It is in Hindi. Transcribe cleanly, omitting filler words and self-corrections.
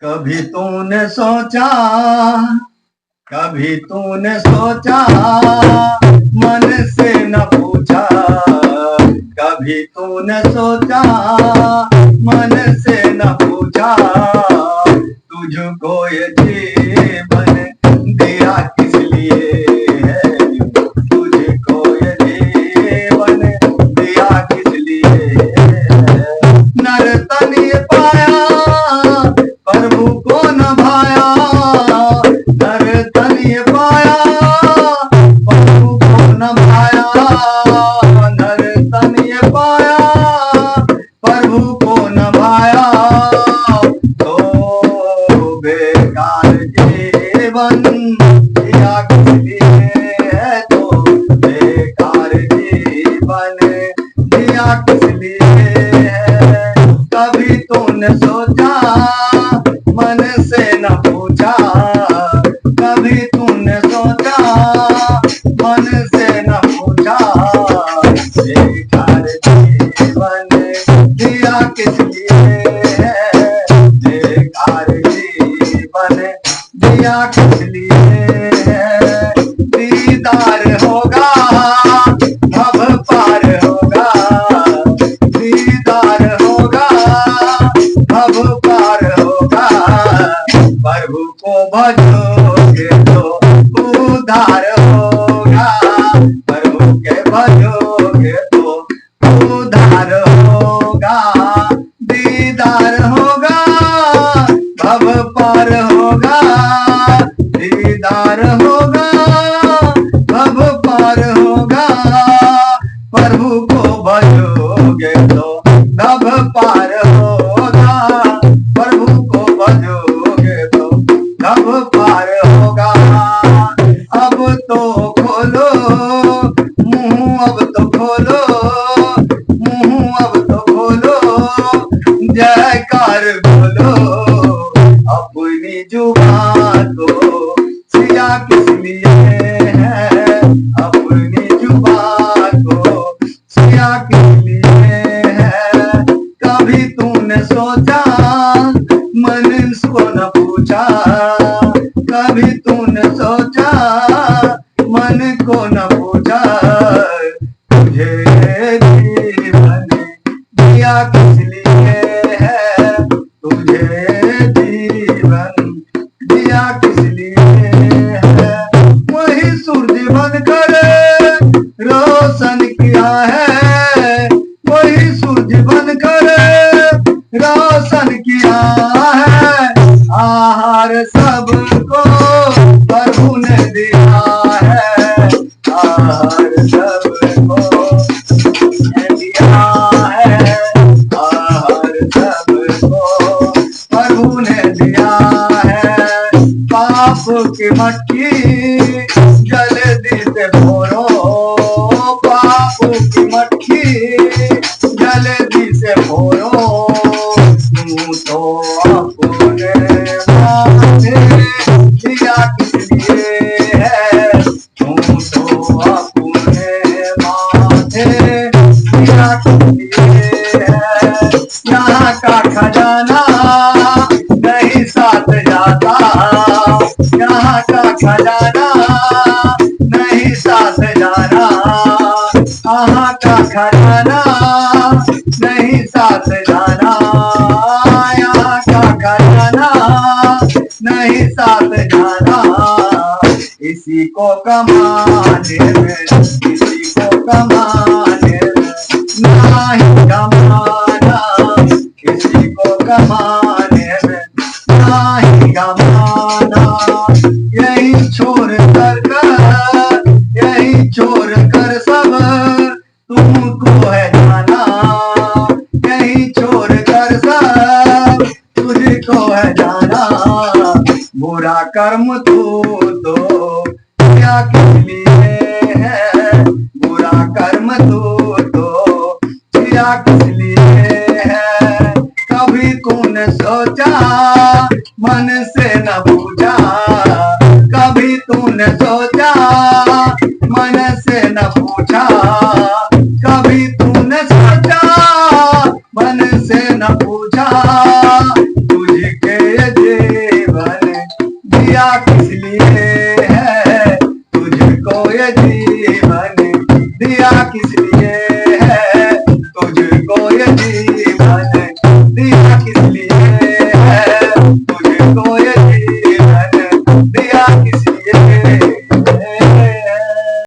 कभी तूने सोचा, कभी तूने सोचा, मन से न पूछा, कभी तूने सोचा, मन से न पूछा, तुझको ये जीवन दिया किस लिए है, तुझको ये जीवन दिया किस लिए है। नर्तन ये पाया प्रभु को न भाया, नर्तन ये पाया प्रभु को न भाया, नर्तन ये पाया प्रभु को न भाया, तो बेकार जीवन दिया किस लिए है, तो बेकार जीवन दिया किस लिए है। कभी तूने सोचा, मन से न पूछा, कभी तूने सोचा, मन से न पूछा, बेकार जीवन दिया किस लिए है, बेकार जीवन दिया किस लिए है। दीदार होगा भव पार होगा, दीदार होगा भव पार होगा, प्रभु को भजोगे तो उद्धार होगा, प्रभु के भजोगे तो उद्धार होगा। दीदार होगा भव पार होगा, दीदार होगा भव पार होगा, प्रभु को भजोगे तो भव पार होगा, प्रभु को भजोगे तो भव पार होगा। अब तो खोलो मुंह, अब तो खोलो मुंह, अब तो खोलो, जयकार बोलो अपनी जुबान को सिया किस लिए है, अपनी जुबान को सिया किस लिए है। कभी तूने सोचा, मन को न पूछा, कभी तूने सोचा, मन को न पूछा, तुझे जीवन दिया किस लिए है, तुझे जीवन दिया किस लिए है। वही सूरज बनकर रोशन किया है, वही सूरज बनकर रोशन किया है, आहार सबको प्रभु ने दिया है, आहार सबको दिया है, आहार सबको प्रभु ने दिया है। पाप की मट्टी जल्दी से फोड़ो, पाप की मट्टी जल्दी से फोड़ो, तू तो अपने माथे दिया किस लिए है, तू तो अपने माथे दिया किस लिए है। यहाँ का खजाना नहीं साथ जाता, यहाँ का खजाना नहीं साथ जाना, यहाँ का खजाना नहीं साथ जाना, यहाँ का खजाना नहीं साथ जाना। इसी को कमाने में, इसी को कमाने में नहीं कमाना, इसी को कमाने में नहीं कमाना। यही छोड़ कर कर, यही छोड़ कर सब तुमको है जाना, यही छोड़ कर सब तुझको है जाना। बुरा कर्म तू तो क्या किस लिए है, बुरा कर्म तू तो क्या किस लिए है। कभी तूने सोचा, मन से न पूछा, कभी तूने सोचा, मन से न पूछा, कभी तूने सोचा, मन से न पूछा, तुझके ये यजीद